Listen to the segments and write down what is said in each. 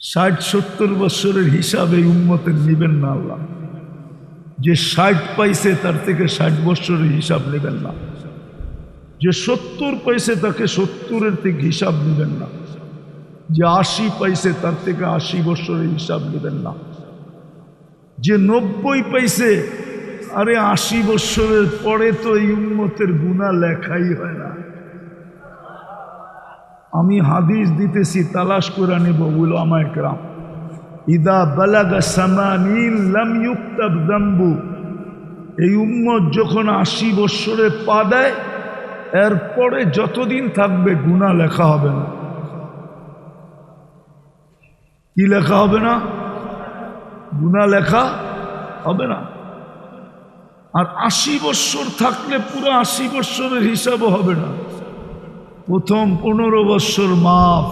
60-70 বছরের হিসাব এই উম্মতের নেবেন না আল্লাহ। যে 60 পাইছে তার থেকে 60 বছরের হিসাব নেবেন না, যে 70 পাইছে তাকে 70-এর থেকে হিসাব নেবেন না, যে 80 পাইছে তার থেকে 80 বছরের হিসাব নেবেন না, যে 90 পাইছে আরে 80 বছরের পরে তো এই উম্মতের গুনাহ লেখাই হয় না। আমি হাদিস দিতেছি, তালাশ করে নেব উলামায়ে কেরাম, ইদা বালাগা সামানিন লাম ইউক্তাব যামবু, এই উম্মত যখন 80 বছরে পা দেয় এরপরে যতদিন থাকবে গুনাহ লেখা হবে না। কি লেখা হবে না? গুনাহ লেখা হবে না। আর 80 বছর থাকলে পুরো 80 বছরের হিসাবও হবে না, প্রথম 15 বছর মাফ।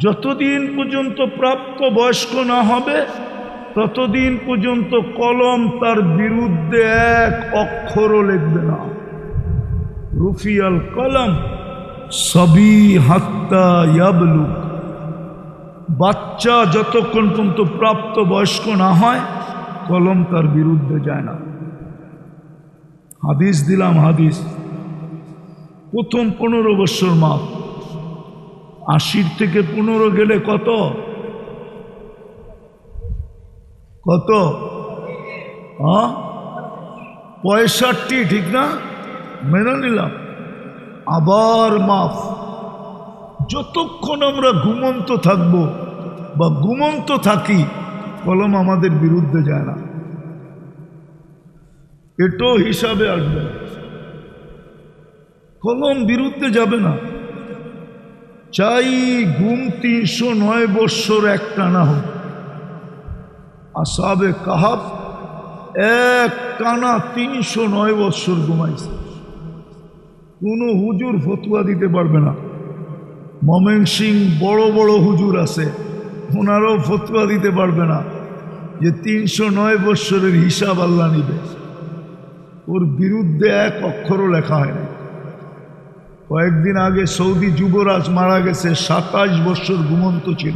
যতদিন পর্যন্ত প্রাপ্ত বয়স্ক না হবে ততদিন পর্যন্ত কলম তার বিরুদ্ধে এক অক্ষরও লিখবে না। রুফিয়াল কলম সবি হাত্তা ইয়াবলুগ, বাচ্চা যতক্ষণ পর্যন্ত প্রাপ্ত বয়স্ক না হয় কলম তার বিরুদ্ধে যায় না। হাদিস দিলাম, হাদিস প্রথম 15 বছর মাপ। 80 থেকে 15 গেলে কত? কত? 65, ঠিক না? মেনে নিলাম। আবার মাফ। যতক্ষণ আমরা ঘুমন্ত থাকবো বা ঘুমন্ত থাকি কলম আমাদের বিরুদ্ধে যায় না, এটাও হিসাবে আসবে। কলম বিরুদ্ধে যাবে না, চাই ঘুম 309 বৎসর একটানা হোক। আসহাবে কাহাফ এক টানা 309 বৎসর ঘুমাইছে, কোনো হুজুর ফতুয়া দিতে পারবে না। ময়মনসিংহ বড় বড় হুজুর আছে, ওনারাও ফতুয়া দিতে পারবে না যে 309 বৎসরের হিসাব আল্লাহ নিবে। ওর বিরুদ্ধে এক অক্ষরও লেখা হয় না। কয়েকদিন আগে সৌদি যুবরাজ মারা গেছে, 27 বৎসর ঘুমন্ত ছিল।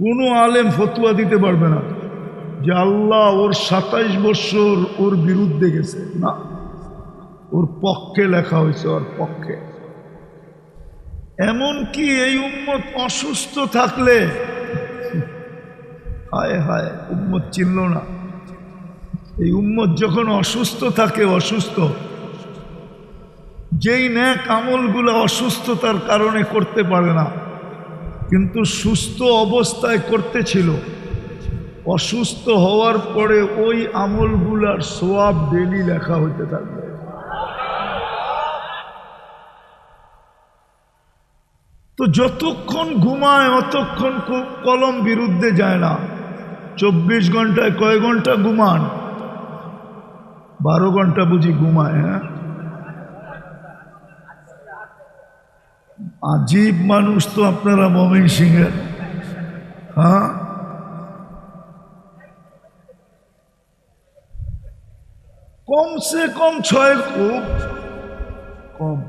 কোনো আলেম ফতুয়া দিতে পারবে না যে আল্লাহ ওর 27 বৎসর ওর বিরুদ্ধে গেছে, না, ওর পক্ষে লেখা হয়েছে, ওর পক্ষে। এমনকি এই উম্মত অসুস্থ থাকলে, হায় হায় উম্মত চিনল না, এই উম্মত যখন অসুস্থ থাকে, অসুস্থ, যেই নেক আমলগুলো অসুস্থতার কারণে করতে পারে না কিন্তু সুস্থ অবস্থায় করতেছিল, অসুস্থ হওয়ার পরে ওই আমলগুলার সওয়াব ডেলি লেখা হইতে থাকবে। তো যতক্ষণ ঘুমায় অতক্ষণ কলম বিরুদ্ধে যায় না। 24 ঘন্টায় কয় ঘন্টা ঘুমান? 12 ঘন্টা বুঝি ঘুমায়? হ্যাঁ, আজীব মানুষ তো আপনারা ময়মনসিংহের। হ্যাঁ, কমসে কম 6, খুব কম।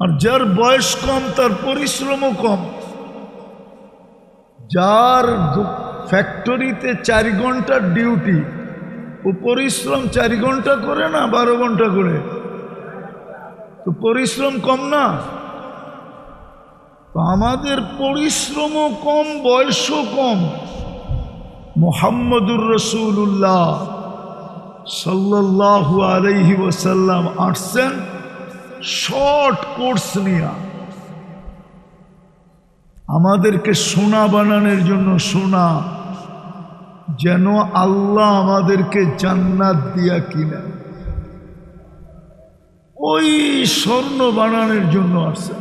আর যার বয়স কম তার পরিশ্রমও কম। যার ফ্যাক্টরিতে 4 ঘন্টার ডিউটি, ও পরিশ্রম 4 ঘন্টা করে না 12 ঘন্টা করে, তো পরিশ্রম কম না? তো আমাদের পরিশ্রমও কম, বয়সও কম। মুহাম্মদুর রাসূলুল্লাহ সাল্লাল্লাহু আলাইহি ওয়াসাল্লাম আসছেন শর্ট কোর্স নিয়ে, আমাদেরকে সোনা বানানোর জন্য, সোনা যেন আল্লাহ আমাদেরকে জান্নাত দিয়া কিনে, ওই স্বর্ণ বানানোর জন্য আসছেন।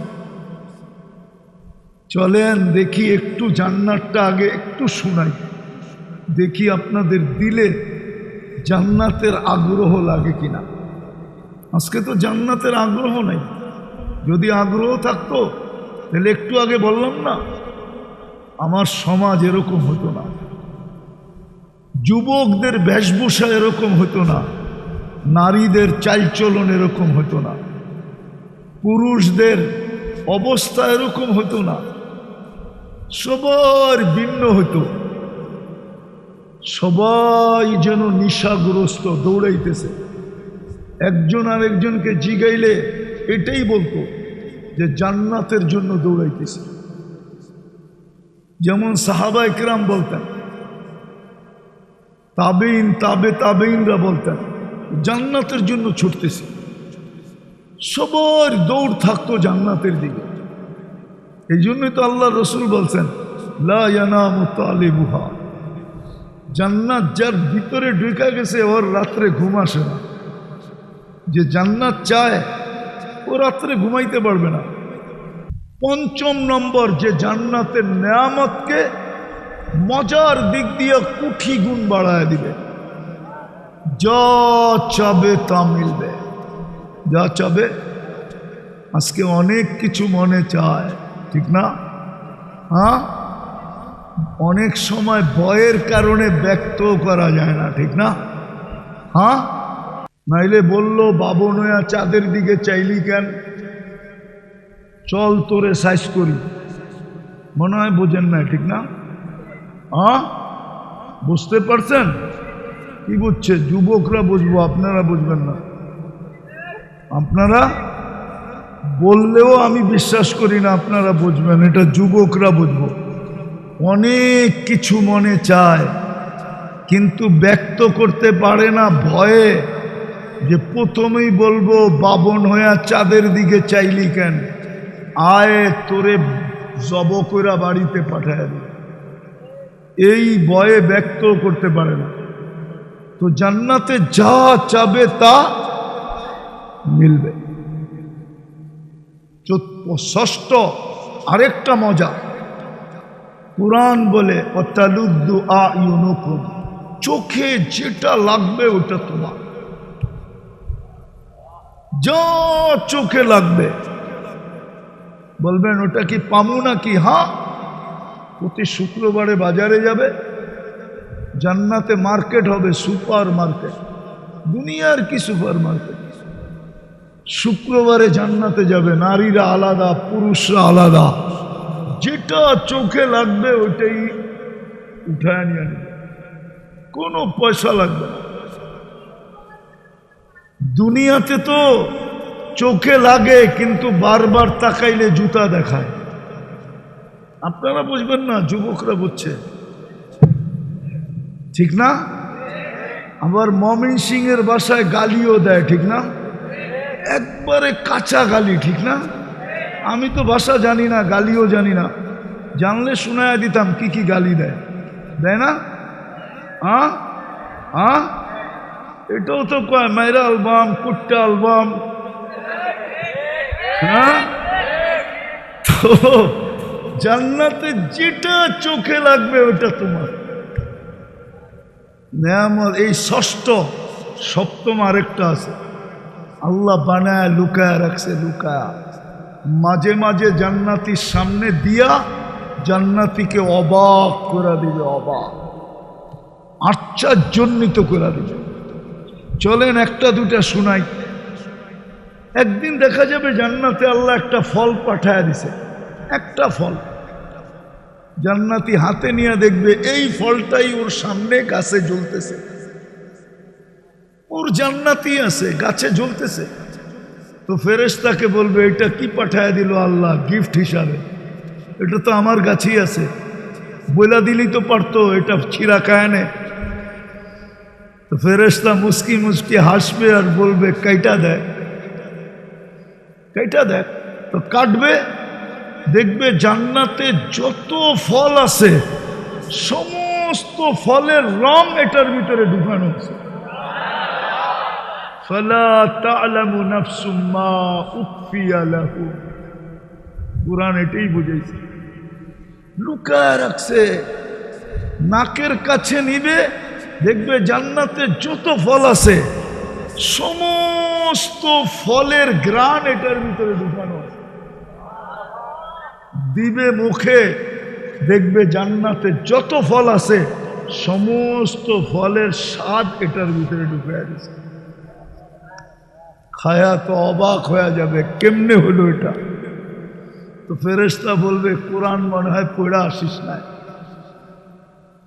চলেন দেখি একটু জান্নাতটা আগে একটু শোনাই, দেখি আপনাদের দিলে জান্নাতের আগ্রহ লাগে কিনা। আজকে তো জান্নাতের আগ্রহ নাই। যদি আগ্রহ থাকতো তাহলে একটু আগে বললাম না, আমার সমাজ এরকম হতো না, যুবকদের বেশভূষা এরকম হতো না, নারীদের চালচলন এরকম হতো না। পুরুষদের অবস্থা এরকম হতো না, সবার ভিন্ন হতো। সবাই যেন নেশাগ্রস্ত, দৌড়াইতেছে। একজন আরেকজনকে জিগাইলে এটাই বলতো যে জান্নাতের জন্য দৌড়াইতেছে। যেমন সাহাবা ইকরাম বলতেন, তাবেইনরা বলতেন জান্নাতের জন্য ছুটতেছে। সবার দৌড় থাকতো জান্নাতের দিকে। এই জন্যই তো আল্লাহ রসুল বলছেন, লা ইয়ানামু তালিবুহা, জান্নাত যার ভিতরে ঢুকে গেছে ওর রাত্রে ঘুম আসে না। যে জান্নাত চায় ও রাত্রে ঘুমাইতে পারবে না। পঞ্চম নম্বর, যে জান্নাতের নেয়ামতকে মজার দিক দিয়ে কুঠি গুণ বাড়ায় দিবে। যা চাবে তা মিলবে, যা চাবে। আজকে অনেক কিছু মনে চায়, ঠিক না? হ্যাঁ, অনেক সময় ভয়ের কারণে ব্যক্ত করা যায় না, ঠিক না? হ্যাঁ, নাইলে বলল বাবনয়া চাঁদের দিকে চাইলি কেন? চল তোরে সাইজ করি, মনে হয় বোঝেন না, ঠিক না? হ্যাঁ, বুঝতে পারছেন? কি বুঝছে? যুবকরা বুঝবো, আপনারা বুঝবেন না। আপনারা বললেও আমি বিশ্বাস করি না আপনারা বুঝবেন, এটা যুবকরা বুঝবো। অনেক কিছু মনে চায় কিন্তু ব্যক্ত করতে পারে না ভয়ে, যে প্রথমেই বলবো বাবন হইয়া চাঁদের দিকে চাইলি কেন, আয় তোরে জব কইরা বাড়িতে পাঠায় দিই, এই ভয়ে ব্যক্ত করতে পারে না। তো জান্নাতে যা চাবে তা মিলবে। ষষ্ঠ আরেকটা মজা, কুরআন বলে ওয়াতালুদ্দু আয়ুনুকুম, চোখে যেটা লাগবে ওটা তোমার, যা চোখে লাগবে। বলবেন ওটা কি পামু নাকি? হ্যাঁ, প্রতি শুক্রবারে বাজারে যাবে, জান্নাতে মার্কেট হবে, সুপার মার্কেট, দুনিয়ার কি সুপার মার্কেট। শুক্রবারে জান্নাতে যাবে, নারীরা আলাদা, পুরুষরা আলাদা, যেটা চোখে লাগবে ওইটাই উঠায় নিয়ে নেবে, কোনো পয়সা লাগবে না। দুনিয়াতে তো চোখে লাগে কিন্তু বারবার তাকাইলে জুতা দেখায়। আপনারা বুঝবেন না, যুবকরা বুঝছে, ঠিক না? আবার মমিন সিং এর বাসায় গালিও দেয়, ঠিক না? একবারে কাঁচা গালি, ঠিক না? আমি তো ভাষা জানি না, গালিও জানি না, জানলে শোনায় দিতাম কি কি গালি দেয়, দেয় না? এটাও তো কয় মাইরা আলবাম, কুট্টা আলবাম। হ্যাঁ, তো জান্নাতে যেটা চোখে লাগবে ওটা তোমার নেয়ামত। এই ষষ্ঠ, সপ্তম আরেকটা আছে, আল্লাহ বানায় লুকায় রাখছে, লুকায় মাঝে মাঝে জান্নাতির সামনে দিয়া জান্নাতিকে অবাক করে দিবে, অবাক আশ্চর্যান্বিত করে দিবে। চলেন একটা দুটা শুনাই। একদিন দেখা যাবে জান্নাতে আল্লাহ একটা ফল পাঠায় দিছে, একটা ফল জান্নাতি হাতে নিয়ে দেখবে এই ফলটাই ওর সামনে গাছে জ্বলতেছে, ওর জান্নাতি আছে গাছে জ্বলতেছে। তো ফেরেশতাকে বলবে এটা কি পাঠায় দিল আল্লাহ গিফট হিসাবে, এটা তো আমার গাছেই আছে, বইলা দিলি তো পারতো, এটা ছিঁড়া কায়নে। তো ফেরেশতা মুস্কি মুস্কি হাসবে আর বলবে কাইটা দেখ, কাইটা দেখ। তো কাটবে, দেখবে জান্নাতে যত ফল আছে সমস্ত ফলের রং এটার ভিতরে ঢুকানো আছে। ফালা তা'লামু নাফসুম মা উখফিয়া লাহুম, কুরআন এটাই বুঝাইছে, লুকায় রাখছে। নাকের কাছে নিবে, দেখবে জান্নাতে যত ফল আছে সমস্ত ফলের ঘ্রাণ এটার ভিতরে ঢুকানো আছে। দিবে মুখে, দেখবে জান্নাতে যত ফল আছে সমস্ত ফলের স্বাদ এটার ভিতরে ঢুকে গেছে। খায়া তো অবাক হয়ে যাবে, কেমনে হলো এটা? তো ফেরেশতা বলবে কোরআন মনে হয় পড়া আসিস নাই,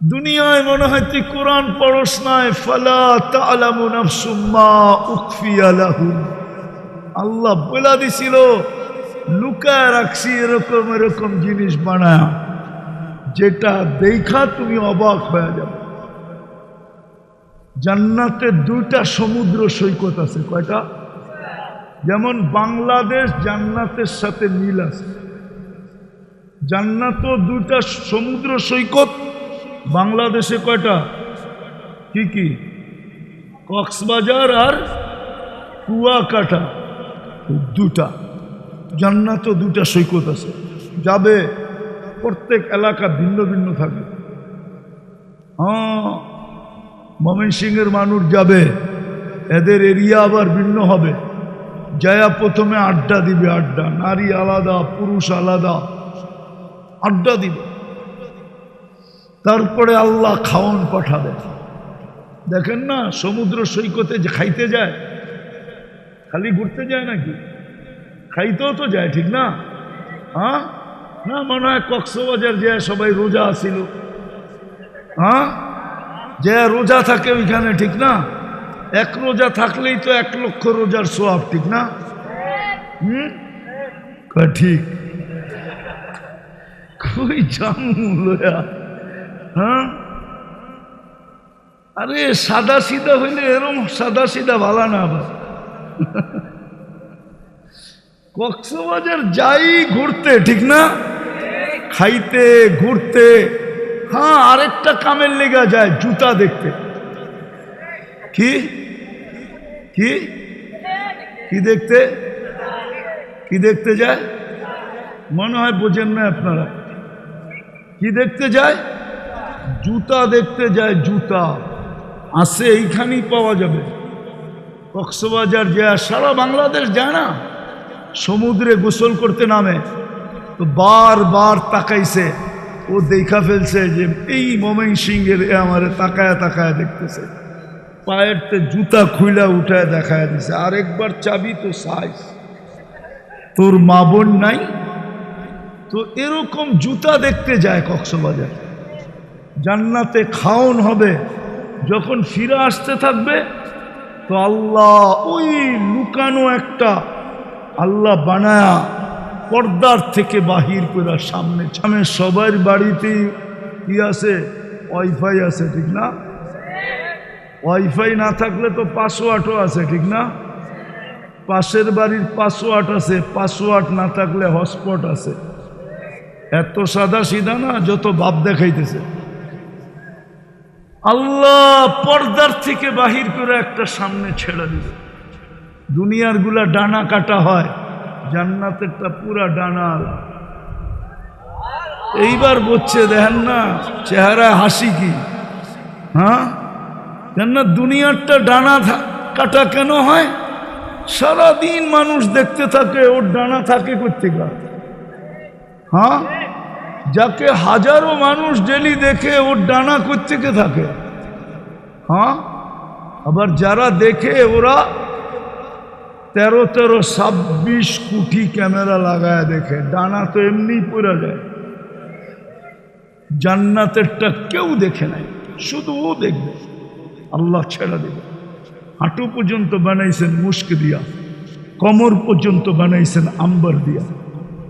দুনিয়ায় মনে হয় তুই কোরআন পড়স নাই। ফালা তা'লামু নাফসুম মা উখফিয়া লাহুম, আল্লাহ বলে দিছিল লুকায় রাখছি এরকম এরকম জিনিস বানায়, যেটা দেখা তুমি অবাক হয়ে যাবে। জান্নাতে দুইটা সমুদ্র সৈকত আছে। কয়টা? যেমন বাংলাদেশ জান্নাতের সাথে মিল আছে, জান্নাতও দুইটা সমুদ্র সৈকত। বাংলাদেশে কয়টা? কি কি? কক্সবাজার আর কুয়াকাটা, দুটা। জান্নাতও দুটা সৈকত আছে, যাবে। প্রত্যেক এলাকা ভিন্ন ভিন্ন থাকবে। হ্যাঁ, ময়মনসিংহের মানুষ যাবে, এদের এরিয়া আবার ভিন্ন হবে। যায়া প্রথমে আড্ডা দিবে, আড্ডা, নারী আলাদা পুরুষ আলাদা, আড্ডা দিবে। তারপরে আল্লাহ খাওয়ান পাঠাবে। দেখেন না সমুদ্র সৈকতে যে খাইতে যায়, খালি ঘুরতে যায় নাকি, খাইতেও তো যায়, ঠিক না? হ্যাঁ না, মনে হয় কক্সবাজার যে সবাই রোজা আসিল, হ্যাঁ, যে রোজা থাকে ওইখানে, ঠিক না? এক রোজা থাকলেই তো 1 লক্ষ রোজার সোয়াব, ঠিক না? ঠিক। কই জামুয়া? হ্যাঁ, আরে সাদা সিধা হইলে এরম সাদা সিধা ভালো না। আবার কক্সবাজার যাই ঘুরতে, ঠিক না? খাইতে ঘুরতে। হ্যাঁ, আরেকটা কামের লেগা যায়, জুতা দেখতে। কি কি কি দেখতে? কি দেখতে যায়? মনে হয় বোঝেন না আপনারা। কি দেখতে যায়? জুতা দেখতে যায়। জুতা আছে, এইখানেই পাওয়া যাবে। কক্সবাজার যায়, সারা বাংলাদেশ যায় না, সমুদ্রে গোসল করতে নামে, তো বারবার তাকাইছে, ও দেখা ফেলছে যে এই ময়মনসিংহের আমারে তাকায় তাকায় দেখতেছে, পায়ের তে জুতা খুইলা উঠায় দেখায় দিছে। আরেকবার চাবি তো সাইজ, তোর মা বোন নাই? তো এরকম জুতা দেখতে যায় কক্সবাজার। জান্নাতে খাওন হবে, যখন ফিরে আসতে থাকবে তো আল্লাহ ওই লুকানো একটা আল্লাহ বানায়া পর্দার থেকে বাহির করে সামনে সামনে। সবার বাড়িতেই কি আছে? ওয়াইফাই আছে, ঠিক না? ওয়াইফাই না থাকলে তো পাসওয়ার্ডও আছে, ঠিক না? পাশের বাড়ির পাসওয়ার্ড আছে, পাসওয়ার্ড না থাকলে হটস্পট আছে। এত সাদা সিধা না, যত ভাব দেখাইতেছে। আল্লাহ পর্দার থেকে বাহির করে একটা সামনে ছেড়ে দিবে। দুনিয়ার গুলা ডানা কাটা হয়, জান্নাতেরটা পুরা ডানা। এইবার বলছে দেখেন না চেহারা হাসি কি? হ্যাঁ, জান্নাত দুনিয়ারটা ডানা কাটা কেন হয়? সারাদিন মানুষ দেখতে থাকে, ওর ডানা থাকে কোত্থেকে? হ্যাঁ, যাকে হাজারো মানুষ ডেলি দেখে, ওর ডানা কোত্থেকে থাকে? হ্যাঁ, আবার যারা দেখে ওরা 13-26 কোটি ক্যামেরা লাগায় দেখে, ডানা তো এমনি পড়ে যায়। জান্নাতেরটা কেউ দেখে নাই, শুধু ও দেখবে, আল্লাহ ছেড়ে দেবে। হাঁটু পর্যন্ত বানাইছেন মুস্ক দিয়া, কোমর পর্যন্ত বানাইছেন আম্বার দিয়া,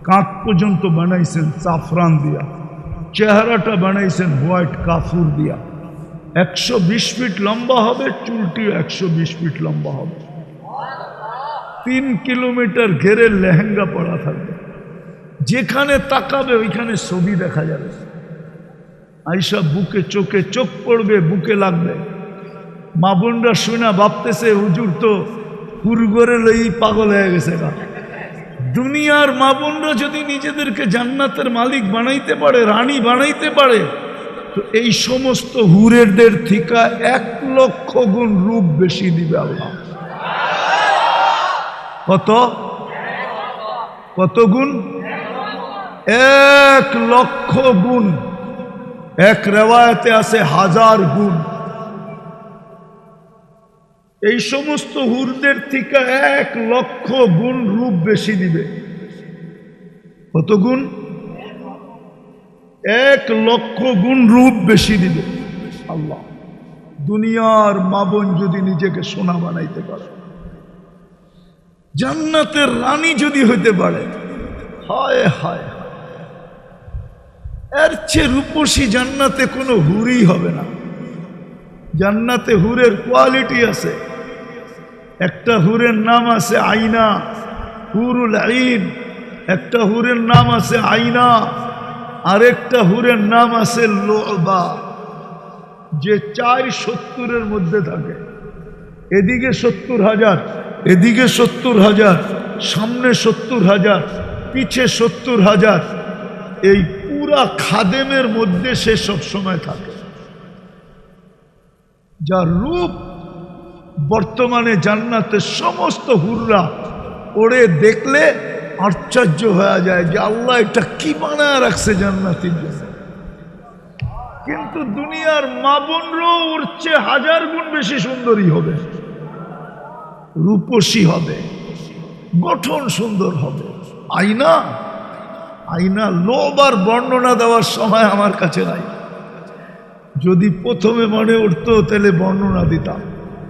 কাঁধ পর্যন্ত বানাইছেন জাফরান দিয়া, চেহারাটা বানাইছেন হোয়াইট কাফুর দিয়া। 120 ফিট লম্বা হবে, চুলটি 120 ফিট লম্বা হবে। 3 কিলোমিটার ঘেরে লেহেঙ্গা পরা থাকবে, যেখানে তাকাবে ওইখানে ছবি দেখা যাবে। আইসা বুকে চোখে চোখ পড়বে, বুকে লাগবে। মা বোনরা শুনা ভাবতেছে হুজুর তো হুরগরে লই পাগল হয়ে গেছে। না, দুনিয়ার মা বোনরা যদি নিজেদেরকে জান্নাতের মালিক বানাইতে পারে, রানী বানাইতে পারে, তো এই সমস্ত হুরেরদের থেকে 1 লক্ষ গুণ রূপ বেশি দিবে আল্লাহ। কত কত গুণ? 1 লক্ষ গুণ। এক রেওয়ায়তে আছে 1000 গুণ। এই সমস্ত হুরদের থেকে 1,00,000 গুণ রূপ বেশি দিবে। কত গুণ? 1,00,000 গুণ রূপ বেশি দিবে আল্লাহ। দুনিয়ার মা বোন যদি নিজেকে সোনা বানাইতে পারে, জান্নাতের রানী যদি হইতে পারে, হায় হায়, এর চেয়ে রূপসী জান্নাতে কোনো হুরই হবে না। জান্নাতে হুরের কোয়ালিটি আছে। একটা হুরের নাম আছে আইনা, হুরুল আইন। একটা হুরের নাম আছে আইনা, আরেকটা হুরের নাম আছে লোবা, যে 470-এর মধ্যে থাকে। এদিকে 70,000, এদিকে 70,000, সামনে 70,000, পিছে 70,000। এই পুরা খাদেমের মধ্যে সে সব সময় থাকে। যার রূপ বর্তমানে জান্নাতের সমস্ত হুররা ওরে দেখলে আশ্চর্য হয়ে যায় যে আল্লাহ এটা কি বানায় রাখছে জান্নাতের জন্য। কিন্তু দুনিয়ার মা বোনরাও ওর চেয়ে 1000 গুণ বেশি সুন্দরী হবে, রূপসী হবে, গঠন সুন্দর হবে। আয়না, আয়না লোবার বর্ণনা দেওয়ার সময় আমার কাছে নাই। যদি প্রথমে মনে উঠতো তাহলে বর্ণনা দিতাম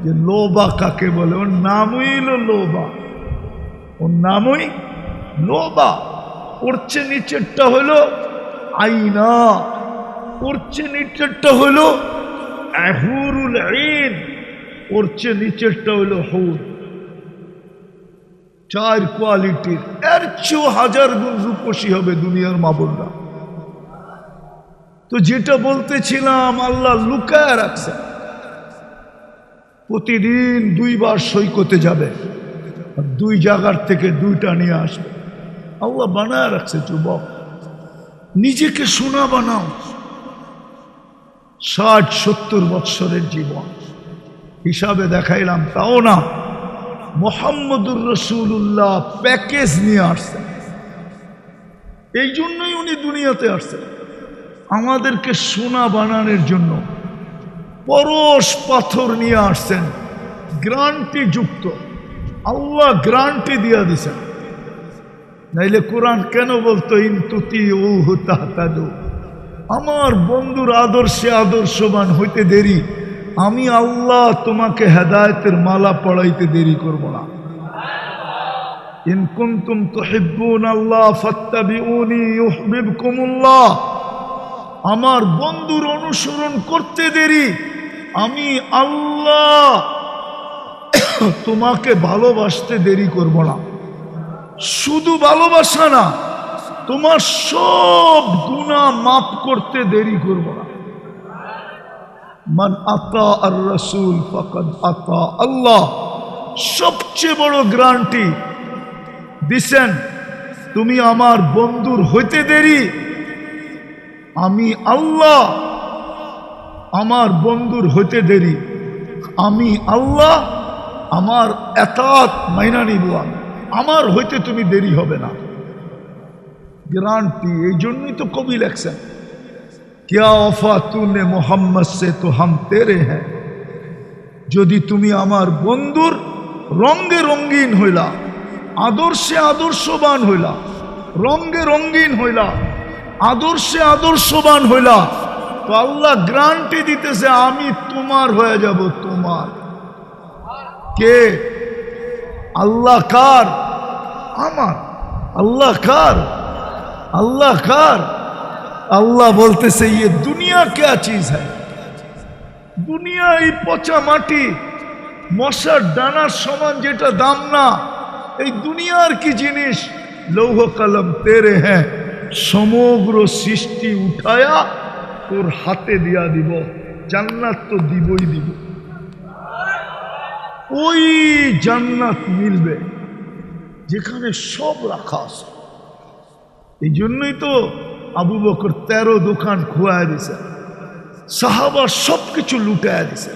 যে লোবা কাকে বলে। ওর নামই হলো লোবা, ওর নামই লোবা। ওর চেয়ে নিচেরটা হলো আইনা, ওর চেয়ে নিচেরটা হলো হুরুল আইন, ওর চেয়ে নিচেরটা হলো হুর। 4 কোয়ালিটির। এর চেয়েও 1000 গুণ রূপসী হবে দুনিয়ার মা বোনরা। তো যেটা বলতেছিলাম, আল্লাহ লুকায় রাখছে। প্রতিদিন 2 বার সৈকতে যাবে, আর 2 জায়গার থেকে 2টা নিয়ে আসবে। আল্লাহ বানায় রাখছে। যুবক, নিজেকে সোনা বানাও। 60-70 বৎসরের জীবন হিসাবে দেখাইলাম, তাও না। মুহাম্মদুর রাসূলুল্লাহ প্যাকেজ নিয়ে আসছেন। এই জন্যই উনি দুনিয়াতে আসছেন, আমাদেরকে সোনা বানানোর জন্য। পরশ পাথর নিয়ে আসছেন, গ্যারান্টি যুক্ত। আল্লাহ গ্যারান্টি দিয়ে দিছেন। নাইলে কোরআন কেন বলতো ইনতুতিউহু তাহতাদু? আমার বন্ধুর আদর্শে আদর্শবান হইতে দেরি, আমি আল্লাহ তোমাকে হেদায়েতের মালা পড়াইতে দেরি করব না। ইন কুনতুম তুহিব্বুনাল্লাহ ফাত্তাবিউনি ইউহিব্বুকুমুল্লাহ। আমার বন্ধুর অনুসরণ করতে দেরি, আমি আল্লাহ তোমাকে ভালোবাসতে দেরি করব না। শুধু ভালোবাসা না, তোমার সব গুনাহ মাফ করতে দেরি করব না। মান আতা আর রাসূল ফাকাদ আতা আল্লাহ। সবচেয়ে বড় গ্যারান্টি দিছেন, তুমি আমার বন্ধুর হইতে দেরি, আমি আল্লাহ আমার বন্ধুর হইতে দেরি, আমি আল্লাহ আমার এতাত মাইনা নিব, আমার হইতে তুমি দেরি হবে না। গ্যারান্টি। এই জন্যই তো কবি লেখছেন, क्या वफा तूने मोहम्मद से तो हम तेरे हैं। যদি তুমি আমার বন্ধুর রঙে রঙিন হইলা, আদর্শে আদর্শবান হইলা, রঙে রঙিন হইলা, আদর্শে আদর্শবান হইলা, তো আল্লাহ গ্যারান্টি দিতেছে আমি তোমার হয়ে যাব। তোমার কে? আল্লাহ কার? আমার। আল্লাহ কার? আল্লাহ কার? আল্লাহ বলতেছে ये दुनिया क्या चीज है? দুনিয়া এই পচা মাটি, মশার ডানার সমান যেটা দাম না, এই দুনিয়ার কি জিনিস? লৌহ কলম তেরে হ্যাঁ, সমগ্র সৃষ্টি উঠায়া তোর হাতে দিয়া দিব, জান্নাত তো দিবই দিব। ওই জান্নাত মিলবে যেখানে সব রাখা আছে। এই জন্যই তো আবু বকর 13 দোকান খোয়া দিছে, সাহাবা সবকিছু লুটায়া দিছে।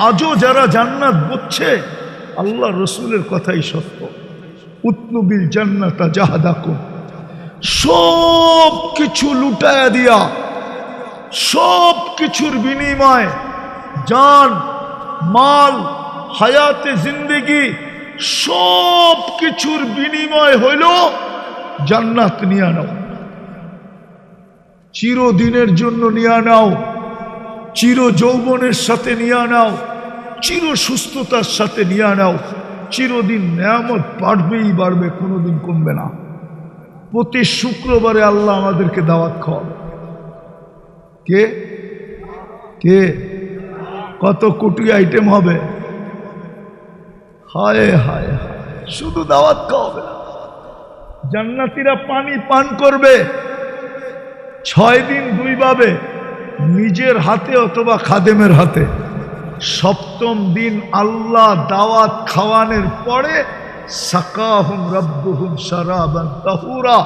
আজও যারা জান্নাত বুঝছে, আল্লাহ রসুলের কথাই সত্য। উতলুবিল জান্নাতা জাহাদাকুম, সব কিছু লুটায়া দিয়া, সব কিছুর বিনিময় জান মাল, হায়াতে জিন্দেগি সব কিছুর বিনিময় হইল জান্নাত নিয়ে নাও, চিরদিনের জন্য নিয়ে নাও, চির যৌবনের সাথে নিয়ে নাও, চির সুস্থতার সাথে নিয়ে নাও, চিরদিন নেয়ামত বাড়বেই বাড়বে, কোনোদিন কমবে না। প্রতি শুক্রবারে আল্লাহ আমাদেরকে দাওয়াত খাওয়াবে। কে কে কত কোটি আইটেম হবে, হায় হায় হায়, শুধু দাওয়াত খাওয়াবে না, জান্নাতীরা পানি পান করবে 6 দিন 2 ভাবে, নিজের হাতে অথবা খাদেমের হাতে। 7ম দিন আল্লাহ দাওয়াত খাওয়ানোর পরে সাকাহুম রাব্বুহুম শারাবান তাহুরা,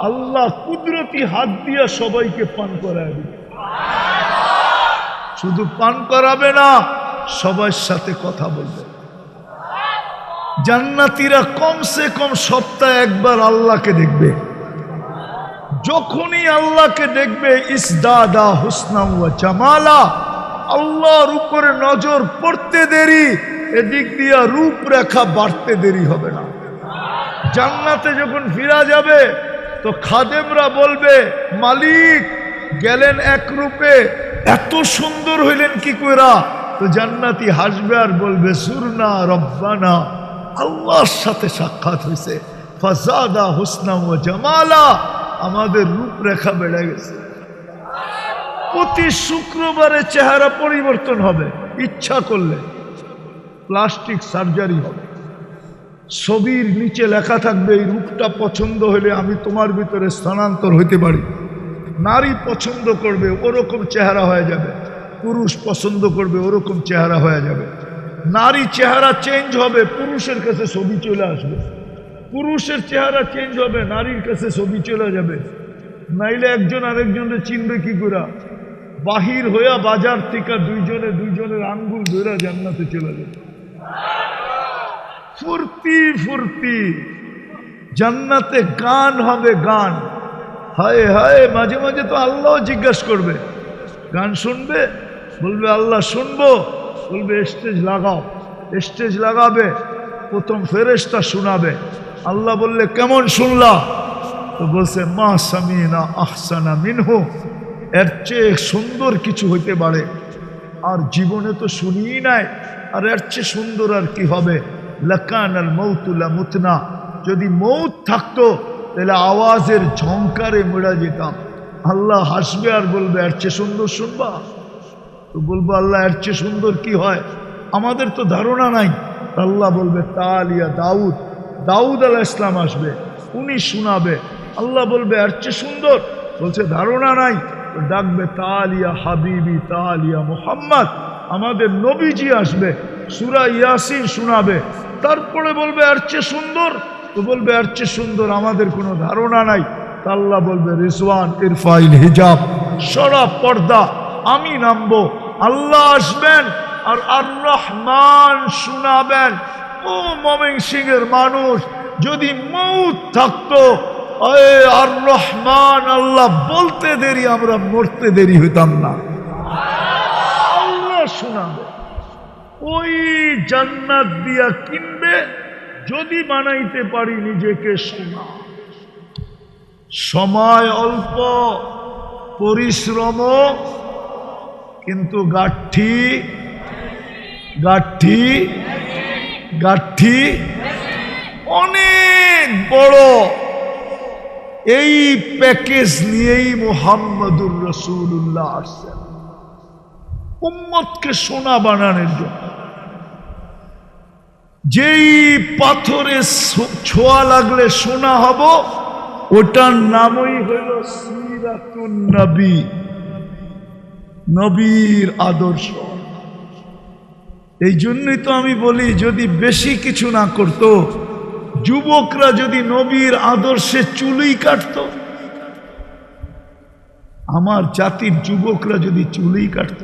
আল্লাহ কুদরতি হাত দিয়ে সবাইকে পান করায় দিবে। শুধু পান করাবে না, সবার সাথে কথা বলবে। জান্নাতীরা কমসে কম সপ্তাহে একবার আল্লাহকে দেখবে। যখনই আল্লাহকে দেখবে ইসদাদা হুসনা ওয়া জামালা, আল্লাহর উপরে নজর পড়তে দেরি, এদিক দিয়া রূপরেখা বাড়তে দেরি হবে না। জান্নাতে যখন ফিরা যাবে তো খাদেমরা বলবে, মালিক গেলেন এক রূপে, এত সুন্দর হইলেন কি কইরা? তো জান্নাতি হাসবে আর বলবে, সুরনা রব্বানা, আল্লাহর সাথে সাক্ষাৎ হয়েছে, ফাজাদা হুসনা ওয়া জামালা, আমাদের রূপরেখা বেড়ে গেছে। প্রতি শুক্রবারে চেহারা পরিবর্তন হবে, ইচ্ছা করলে প্লাস্টিক সার্জারি হবে। ছবির নিচে লেখা থাকবে, এই রূপটা পছন্দ হলে আমি তোমার ভিতরে স্থানান্তর হইতে পারি। নারী পছন্দ করবে, ওরকম চেহারা হয়ে যাবে। পুরুষ পছন্দ করবে, ওরকম চেহারা হয়ে যাবে। নারী চেহারা চেঞ্জ হবে, পুরুষের কাছে ছবি চলে আসবে। পুরুষের চেহারা চেঞ্জ হবে, নারীর কাছে ছবি চলে যাবে। নাইলে একজন আরেকজনের চিনবে কি করে? বাহির হইয়া বাজার থেকে দুইজনের আঙ্গুল ধরে জান্নাতে চলে যাবে। ফুর্তি ফুর্তি, জান্নাতে গান হবে, গান। হায় হায়, মাঝে মাঝে তো আল্লাহ জিজ্ঞাসা করবে, গান শুনবে? বলবে আল্লাহ শুনবো। বলবে স্টেজ লাগাও। স্টেজ লাগাবে, প্রথম ফেরেশতা শোনাবে। আল্লাহ বললে কেমন শুনলা? তো বলছে মা সামিনা আহসানা মিনহু, এর চেয়ে সুন্দর কিছু হইতে পারে আর জীবনে তো শুনিই নাই, আর এর চেয়ে সুন্দর আর কি হবে? লাকানাল মাউতু লামুতনা, যদি মৌত থাকতো তাহলে আওয়াজের ঝংকারে মরে যেতাম। আল্লাহ হাসবে আর বলবে এর চেয়ে সুন্দর শুনবা? তো বলবো আল্লাহ এর চেয়ে সুন্দর কি হয়? আমাদের তো ধারণা নাই। আল্লাহ বলবে তালিয়া দাউদ, দাউদ আলাইহিস সালাম আসবে, উনি শোনাবে। আল্লাহ বলবে এর চেয়ে সুন্দর, বলছে ধারণা নাই। তো ডাকবে তালিয়া হাবিবি তালিয়া মুহাম্মদ, আমাদের নবীজি আসবে, সূরা ইয়াসিন শোনাবে। তারপরে বলবে এর চেয়ে সুন্দর, তো বলবে এর চেয়ে সুন্দর আমাদের কোনো ধারণা নাই। তা আল্লাহ বলবে রিজওয়ান ইরফাইল হিজাব, সরা পর্দা, আমি নামবো। আল্লাহ আসবেন আর আর রহমান শোনাবেন। ও ময়মনসিংহের মানুষ, যদি মৌত থাকতো, আর রহমান আল্লাহ বলতে দেরি, আমরা মরতে দেরি হইতাম না। আল্লাহ শোনাবে, ওই জান্নাত দিয়া কিনবে যদি বানাইতে পারি নিজেকে সোনা। সময় অল্প, পরিশ্রম কিন্তু গাঠি গাঠি গাঠি অনেক বড়। এই প্যাকেজ নিয়েই মুহাম্মদুর রাসূলুল্লাহ আসছেন উম্মতকে সোনা বানানোর জন্য। যেই পাথরে ছোঁয়া লাগলে সোনা হব, ওটার নামই হইল সিরাতুন নবী, নবীর আদর্শ। এই জন্যই তো আমি বলি, যদি বেশি কিছু না করত, যুবকরা যদি নবীর আদর্শে চুলই কাটত, আমার জাতির যুবকরা যদি চুলই কাটত,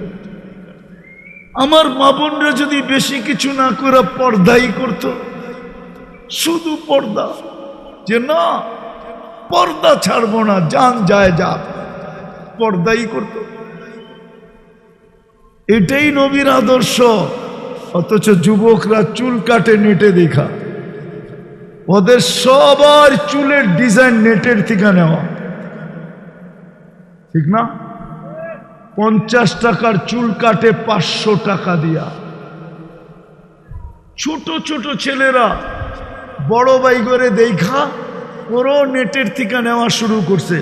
আমার মা বোনরা যদি বেশি কিছু না করে পর্দাই করত, শুধু পর্দা, যে না পর্দা ছাড়বো না, জান যায় যা, পর্দাই করত। এটাই নবীর আদর্শ। অথচ যুবকরা চুল কাটে নেটে দেখা। ওদের সবার চুলের ডিজাইন নেটের থেকে নেওয়া, ঠিক না? 50 টাকার চুল কাটে 500 টাকা দিয়া। ছোট ছোট ছেলেরা বড় ভাই করে দেখা ওরও নেটের থেকে নেওয়া শুরু করছে,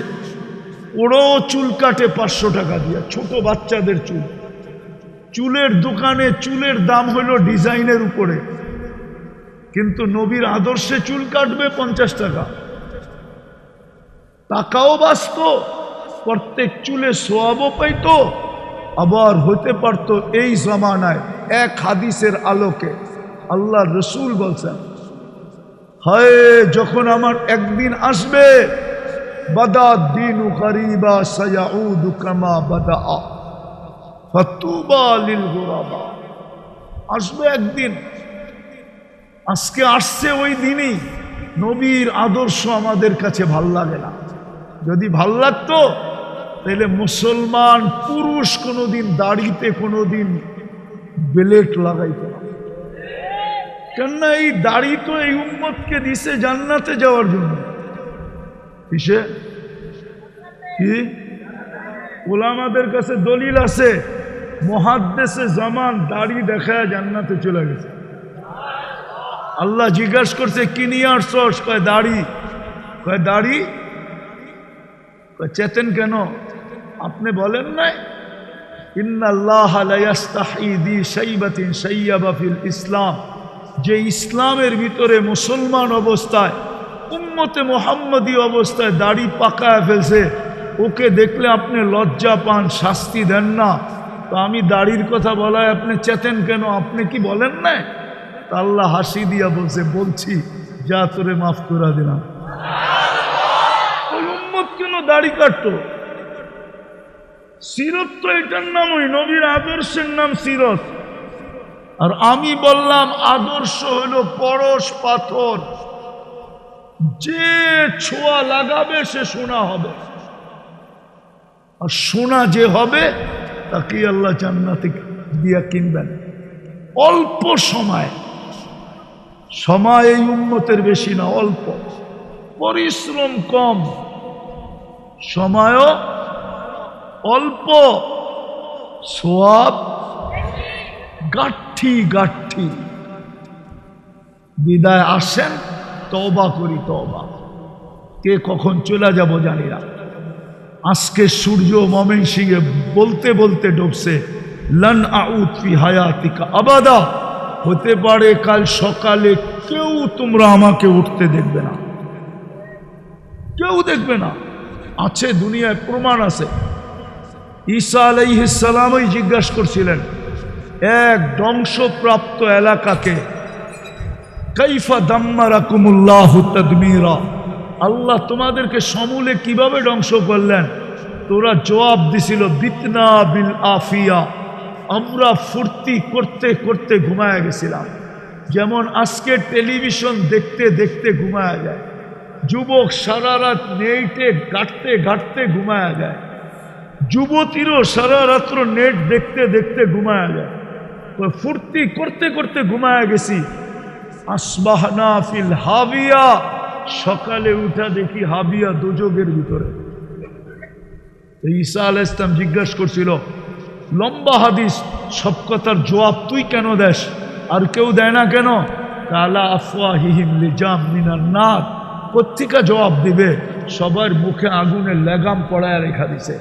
ওরও চুল কাটে 500 টাকা দিয়া। ছোট বাচ্চাদের চুল, চুলের দোকানে চুলের দাম হলো ডিজাইনের উপরে, কিন্তু নবীর আদর্শে চুল কাটবে 50 টাকা। টাকাও বাঁচত, প্রত্যেক চুলে সোয়াবও পাইত। আবার হতে পারত এই জমানায় এক হাদিসের আলোকে আল্লাহ রসুল বলছেন, হায় যখন আমার একদিন আসবে, বাদা দিনু করিবা সায়াউদু কামা বাদা ফাতুবা লিল গুরাবা। আসবে একদিন, আজকে আসছে ওই দিনই। নবীর আদর্শ আমাদের কাছে ভাল লাগে না। যদি ভাল লাগতো তাহলে মুসলমান পুরুষ কোনোদিন দাড়িতে কোনোদিন বেলেট লাগাইতো না। কেননা এই দাড়ি তো এই উম্মতকে দিছে জান্নাতে যাওয়ার জন্য। কিসে কি ওলামাদের কাছে দলিল আছে, মুহাদ্দিসে জামান দাড়ি দেখায় জান্নাতে চলে গেছে। আল্লাহ জিজ্ঞাসা করছে কি নিয়ে আসছস? কয় দাড়ি। কয় দাড়ি? কয় চেতেন কেন? আপনি বলেন নাই ইন্নাল্লাহ লা ইস্তাহি বি শাইবাতিন শাইয়াবা ফিল ইসলাম, যে ইসলামের ভিতরে মুসলমান অবস্থায় উম্মতে মুহাম্মদী অবস্থায় দাড়ি পাকায় ফেলছে, ওকে দেখলে আপনি লজ্জা পান, শাস্তি দেন না। তো আমি দাড়ির কথা বলায় আপনি চেতেন কেন? আপনি কি বলেন না? আল্লাহ হাসি দিয়া বলছে, বলছি যা তোরে মাফ করে দিলাম। ওই উম্মত কেন দাড়ি কাটতো? সিরত তো এটার নামই, নবীর আদর্শের নাম সিরত। আর আমি বললাম আদর্শ হলো পরশ পাথর, যে ছোঁয়া লাগাবে সে সোনা হবে। আর সোনা যে হবে তাকে আল্লাহ জান্নাতে দিয়া কিনবেন। অল্প সময়, সময় এই উম্মতের বেশি না, অল্প, পরিশ্রম কম, সময়ও অল্প, সওয়াব গাঠি গাঠি। বিদায় আসেন, তওবা করি তওবা। কে কখন চলে যাব জানি না। আজকে সূর্য ময়মনসিংহে বলতে বলতে ডুবছে, লান আউদ ফি হায়াতিকা আবাদা। হতে পারে কাল সকালে কেউ তোমরা আমাকে উঠতে দেখবে না, কেউ দেখবে না। আছে দুনিয়ায় প্রমাণ আছে। ঈসা আলাইহিস সালামই জিজ্ঞাসা করছিলেন এক ধ্বংসপ্রাপ্ত এলাকাকে, কাইফা দাম্মারাকুমুল্লাহু তাদমীরা, আল্লাহ তোমাদেরকে সমূলে কিভাবে ধ্বংস করলেন? তোরা জবাব দিছিল, বিতনা বিল আফিয়া, আমরা ফুর্তি করতে করতে ঘুমায়া গেছিলাম। যেমন আজকে টেলিভিশন দেখতে দেখতে ঘুমায়া যায়, যুবক সারা রাত নেটে ঘাটতে ঘাটতে ঘুমায়া যায়, যুবতীরও সারা রাত্র নেট দেখতে দেখতে ঘুমায়া যায়। ফুর্তি করতে করতে ঘুমায়া গেছি। আসবাহনা ফিল হাবিয়া, সকালে উঠা দেখি হাবিয়া দোজখের ভিতরে। ঈসা আলাইহিস সালাম জিজ্ঞাসা করছিল, লম্বা হাদিস, সব কথার জবাব তুই কেন দেস, আর কেউ দেয় না কেন? কালা আফওয়াহিহিম লিজাম মিনান নার, কোত্থেকে জবাব দিবে? সবার মুখে আগুনের লেগাম পড়ায় রেখা দিছে।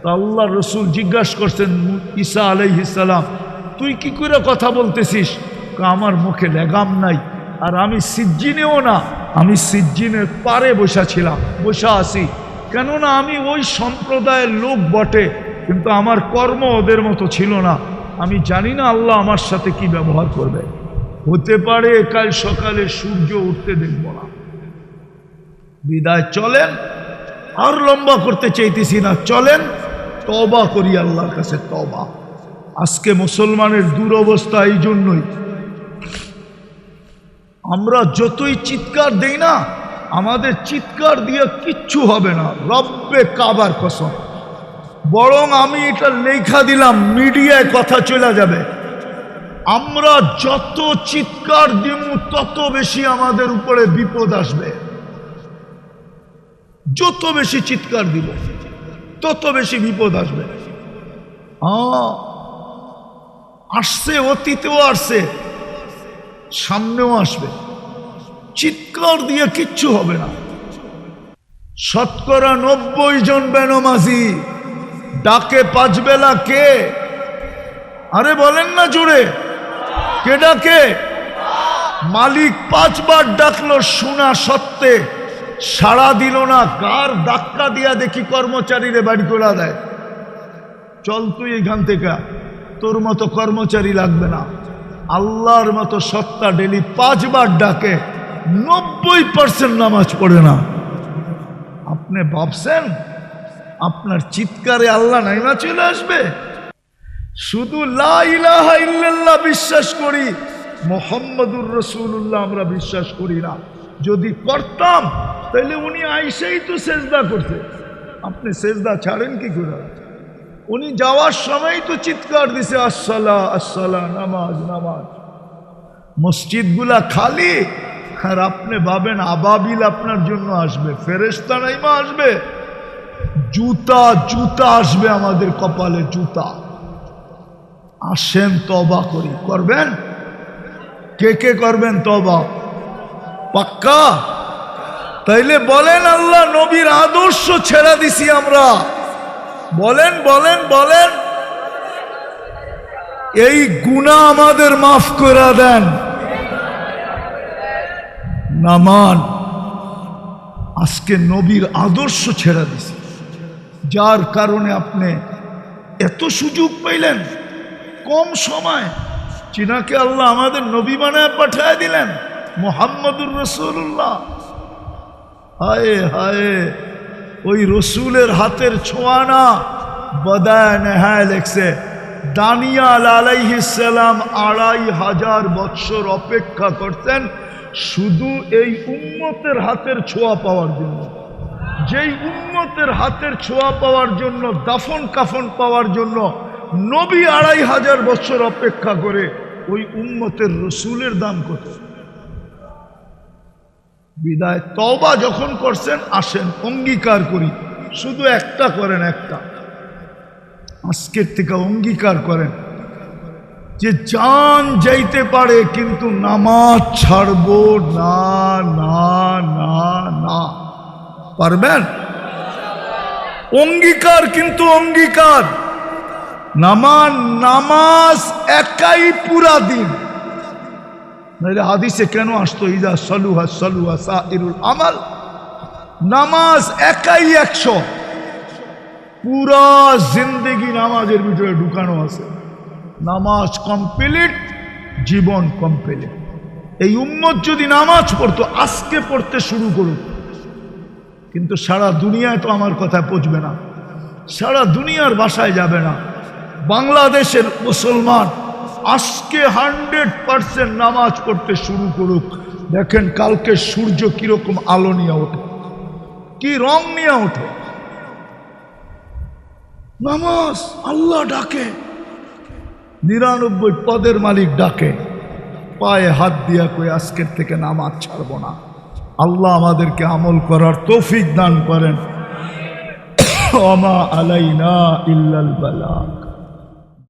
তো আল্লাহ রসুল জিজ্ঞাসা করছেন ঈসা আলাইহিস সালাম, তুই কি করে কথা বলতেছিস? আমার মুখে লেগাম নাই, আর আমি সিজ্জিনেও না, আমি সিজ্জিনের পারে বসা আছি। কেননা আমি ওই সম্প্রদায়ের লোক বটে, কিন্তু আমার কর্ম ওদের মতো ছিল না। আমি জানি না আল্লাহ আমার সাথে কি ব্যবহার করবে। হতে পারে কাল সকালে সূর্য উঠতে দেখব না। বিদায় চলেন, আর লম্বা করতে চাইতেছি না, চলেন তওবা করি আল্লাহর কাছে, তওবা। আজকে মুসলমানের দুরবস্থা এই জন্যই, আমরা যতই চিৎকার দেই না, আমাদের চিৎকার দিয়ে কিচ্ছু হবে না, রব্বে কাবার কসম। বরং আমি এটা লেখা দিলাম, মিডিয়ায় কথা চলে যাবে, আমরা যত চিৎকার দিব তত বেশি আমাদের উপরে বিপদ আসবে। যত বেশি চিৎকার দিব তত বেশি বিপদ আসবে। আসছে, অতীতেও আসছে, সামনেও আসবে। চিৎকার দিয়ে কিচ্ছু হবে না। শতকরা 90 জন বেনমাজি ডাকে 5 বেলা কে? আরে বলেন না জোরে, কে ডাকে? মালিক 5 বার ডাকলো, শোনা সত্ত্বে সাড়া দিল না। কার ধাক্কা দিয়া দেখি কর্মচারীরে বাড়ি করে দেয়, চল তুই এখান থেকে, তোর মতো কর্মচারী লাগবে না। আল্লাহর মতো সত্তা ডেলি 5 বার ডাকে, 90% নামাজ পড়ে না। আপনি ভাবছেন আপনার চিৎকারে আল্লাহ নাইমা চলে আসবে? শুধু লা ইলাহা ইল্লাল্লাহ বিশ্বাস করি, মুহাম্মাদুর রাসূলুল্লাহ আমরা বিশ্বাস করি না। যদি করতাম তাহলে উনি আইসেই তো সেজদা করতে। আপনি সেজদা ছাড়েন কি করে? উনি যাওয়ার সময় তো চিৎকার দিছে, আসসালা আসসালা, নামাজ নামাজ। মসজিদগুলা খালি, আর আপনি ভাবেন আবাবিল আপনার জন্য আসবে, ফেরেশতা নাইমা আসবে, জুতা জুতা আসবে আমাদের কপালে, জুতা। আসেন তওবা করি। করবেন? কে কে করবেন তওবা? পাক্কা? তাইলে বলেন আল্লাহ নবীর আদর্শ ছেড়ে দিছি আমরা। বলেন বলেন বলেন, এই গুনাহ আমাদের মাফ করে দেন। নামান আজকে নবীর আদর্শ ছেড়ে দিছি, যার কারণে আপনি এত সুযোগ পাইলেন কম সময়। চিনাকে আল্লাহ আমাদের নবী বানায় পাঠিয়ে দিলেন, মুহাম্মাদুর রাসূলুল্লাহ। হায় হায়, ওই রসুলের হাতের ছোঁয়া না, বদায় নেহায় লেখছে দানিয়াল আলাইহিস সালাম 2500 বৎসর অপেক্ষা করতেন শুধু এই উম্মতের হাতের ছোঁয়া পাওয়ার জন্য। যেই উম্মতের হাতের ছোঁয়া পাওয়ার জন্য, দাফন কাফন পাওয়ার জন্য নবী 2500 বছর অপেক্ষা করে, ওই উম্মতের রসুলের দাম কত? বিদায় তওবা যখন করছেন, আসেন অঙ্গীকার করি, শুধু একটা করেন, একটা আজকের থেকে অঙ্গীকার করেন যে জান যাইতে পারে কিন্তু নামাজ ছাড়বো না, না না না। পারবেন? অঙ্গীকার, কিন্তু অঙ্গীকার। নামাজ একাই পুরা দিন। হাদিসে কেন আসতো ইদা সালুহা সালুহা সাইরুল আমাল? নামাজ একাই 100, পুরা জিন্দেগি নামাজের ভিতরে ঢুকানো আছে। নামাজ কমপ্লিট, জীবন কমপ্লিট। এই উম্মত যদি নামাজ পড়তো, আজকে পড়তে শুরু করুক, কিন্তু সারা দুনিয়ায় তো আমার কথা পৌঁছবে না, সারা দুনিয়ার ভাষায় যাবে না। বাংলাদেশের মুসলমান আজকে 100% নামাজ পড়তে শুরু করুক। দেখেন কালকে সূর্য কিরকম আলো নিয়ে ওঠে, কি রং নিয়ে ওঠে। নামাজ আল্লাহ ডাকে, 99 পদের মালিক ডাকে, পায়ে হাত দিয়া কই আজকের থেকে নামাজ ছাড়বো না। আল্লাহ আমাদেরকে আমল করার তৌফিক দান করেন। ওমা আলাইনা ইল্লাল বালাগ।